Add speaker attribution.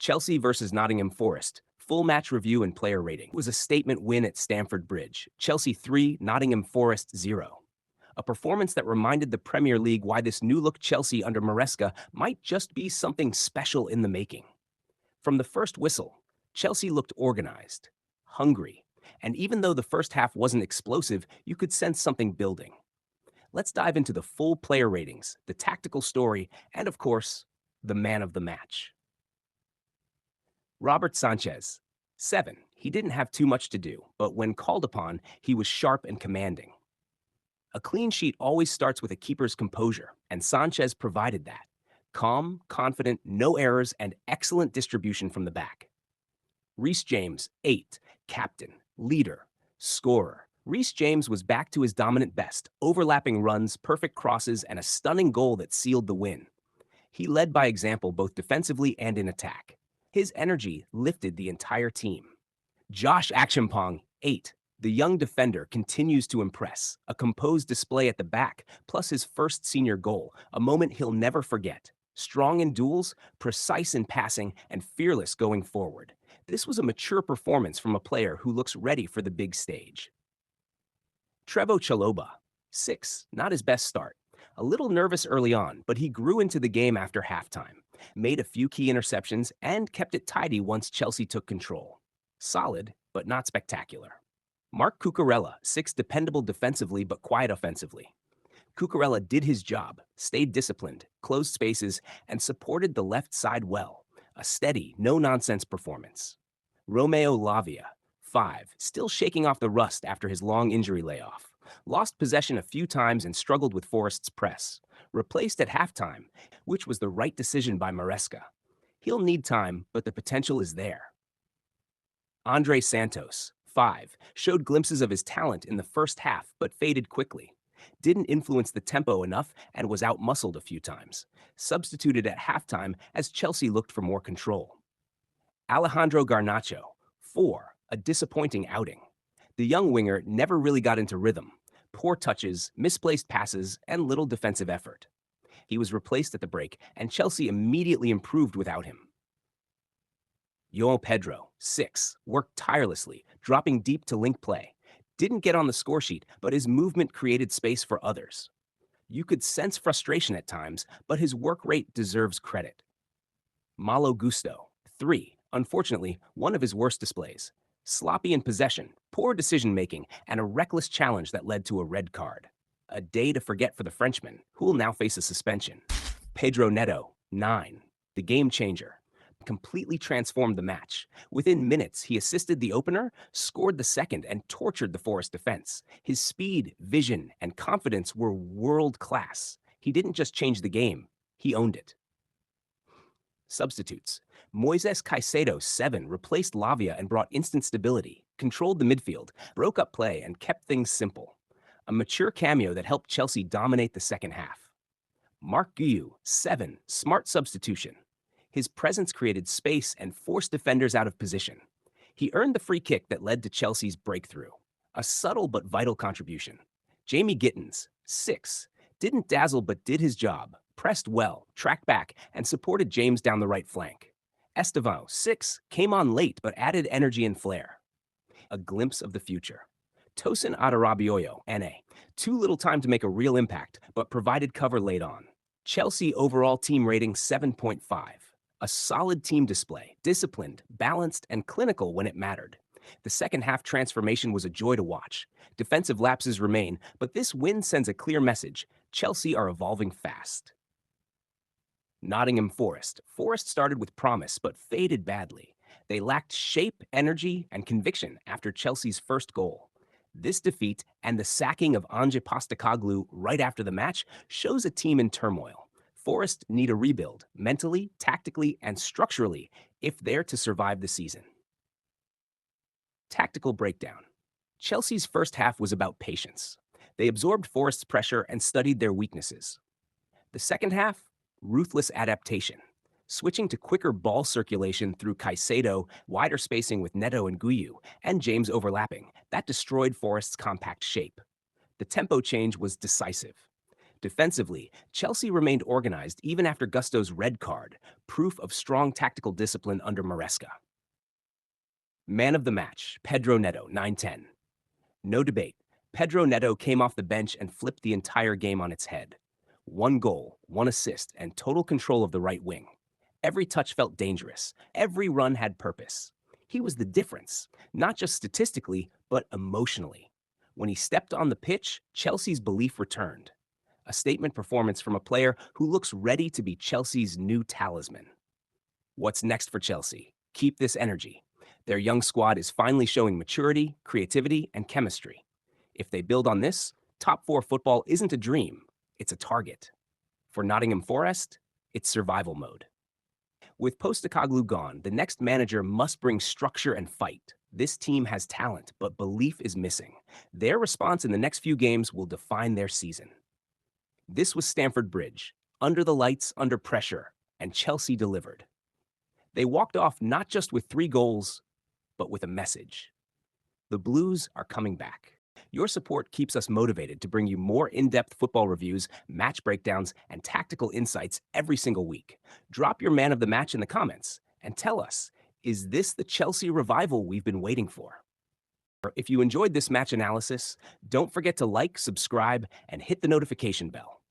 Speaker 1: Chelsea versus Nottingham Forest. Full match review and player rating. It was a statement win at Stamford Bridge. Chelsea 3, Nottingham Forest 0. A performance that reminded the Premier League why this new-look Chelsea under Maresca might just be something special in the making. From the first whistle, Chelsea looked organized, hungry, and even though the first half wasn't explosive, you could sense something building. Let's dive into the full player ratings, the tactical story, and of course, the man of the match. Robert Sanchez, 7. He didn't have too much to do, but when called upon, he was sharp and commanding. A clean sheet always starts with a keeper's composure, and Sanchez provided that. Calm, confident, no errors, and excellent distribution from the back. Reece James, 8. Captain, leader, scorer. Reece James was back to his dominant best, overlapping runs, perfect crosses, and a stunning goal that sealed the win. He led by example both defensively and in attack. His energy lifted the entire team. Josh Akshampong, 8. The young defender continues to impress. A composed display at the back, plus his first senior goal, a moment he'll never forget. Strong in duels, precise in passing, and fearless going forward. This was a mature performance from a player who looks ready for the big stage. Trevoh Chalobah, 6. Not his best start. A little nervous early on, but he grew into the game after halftime, made a few key interceptions, and kept it tidy once Chelsea took control. Solid, but not spectacular. Marc Cucurella, 6. Dependable defensively, but quiet offensively. Cucurella did his job, stayed disciplined, closed spaces, and supported the left side well. A steady, no-nonsense performance. Romeo Lavia, 5. Still shaking off the rust after his long injury layoff. Lost possession a few times and struggled with Forest's press. Replaced at halftime, which was the right decision by Maresca. He'll need time, but the potential is there. Andre Santos, 5. Showed glimpses of his talent in the first half, but faded quickly. Didn't influence the tempo enough and was outmuscled a few times. Substituted at halftime as Chelsea looked for more control. Alejandro Garnacho, 4. A disappointing outing. The young winger never really got into rhythm. Poor touches, misplaced passes, and little defensive effort. He was replaced at the break, and Chelsea immediately improved without him. João Pedro, 6. Worked tirelessly, dropping deep to link play. Didn't get on the score sheet, but his movement created space for others. You could sense frustration at times, but his work rate deserves credit. Malo Gusto, 3. Unfortunately, one of his worst displays. Sloppy in possession, poor decision-making, and a reckless challenge that led to a red card. A day to forget for the Frenchman, who will now face a suspension. Pedro Neto, 9. The game changer. Completely transformed the match. Within minutes, he assisted the opener, scored the second, and tortured the Forest defense. His speed, vision, and confidence were world-class. He didn't just change the game, he owned it. Substitutes. Moises Caicedo, 7, replaced Lavia and brought instant stability, controlled the midfield, broke up play, and kept things simple. A mature cameo that helped Chelsea dominate the second half. Marc Guiu, 7, smart substitution. His presence created space and forced defenders out of position. He earned the free kick that led to Chelsea's breakthrough. A subtle but vital contribution. Jamie Gittins, 6, didn't dazzle but did his job, pressed well, tracked back, and supported James down the right flank. Estevão, 6, came on late but added energy and flair. A glimpse of the future. Tosin Adarabioyo, NA, too little time to make a real impact, but provided cover late on. Chelsea overall team rating 7.5. A solid team display, disciplined, balanced, and clinical when it mattered. The second half transformation was a joy to watch. Defensive lapses remain, but this win sends a clear message. Chelsea are evolving fast. Nottingham Forest. Forest started with promise, but faded badly. They lacked shape, energy, and conviction after Chelsea's first goal. This defeat and the sacking of Ange Postecoglou right after the match shows a team in turmoil. Forest need a rebuild, mentally, tactically, and structurally, if they're to survive the season. Tactical breakdown. Chelsea's first half was about patience. They absorbed Forest's pressure and studied their weaknesses. The second half, ruthless adaptation. Switching to quicker ball circulation through Caicedo, wider spacing with Neto and Guiu, and James overlapping, that destroyed Forest's compact shape. The tempo change was decisive. Defensively, Chelsea remained organized even after Gusto's red card, proof of strong tactical discipline under Maresca. Man of the match, Pedro Neto, 9-10. No debate. Pedro Neto came off the bench and flipped the entire game on its head. One goal, one assist, and total control of the right wing. Every touch felt dangerous. Every run had purpose. He was the difference, not just statistically, but emotionally. When he stepped on the pitch, Chelsea's belief returned. A statement performance from a player who looks ready to be Chelsea's new talisman. What's next for Chelsea? Keep this energy. Their young squad is finally showing maturity, creativity, and chemistry. If they build on this, top four football isn't a dream, it's a target. For Nottingham Forest, it's survival mode. With Postecoglou gone, the next manager must bring structure and fight. This team has talent, but belief is missing. Their response in the next few games will define their season. This was Stamford Bridge, under the lights, under pressure, and Chelsea delivered. They walked off not just with 3 goals, but with a message. The Blues are coming back. Your support keeps us motivated to bring you more in-depth football reviews, match breakdowns, and tactical insights every single week. Drop your man of the match in the comments and tell us, is this the Chelsea revival we've been waiting for? If you enjoyed this match analysis, don't forget to like, subscribe, and hit the notification bell.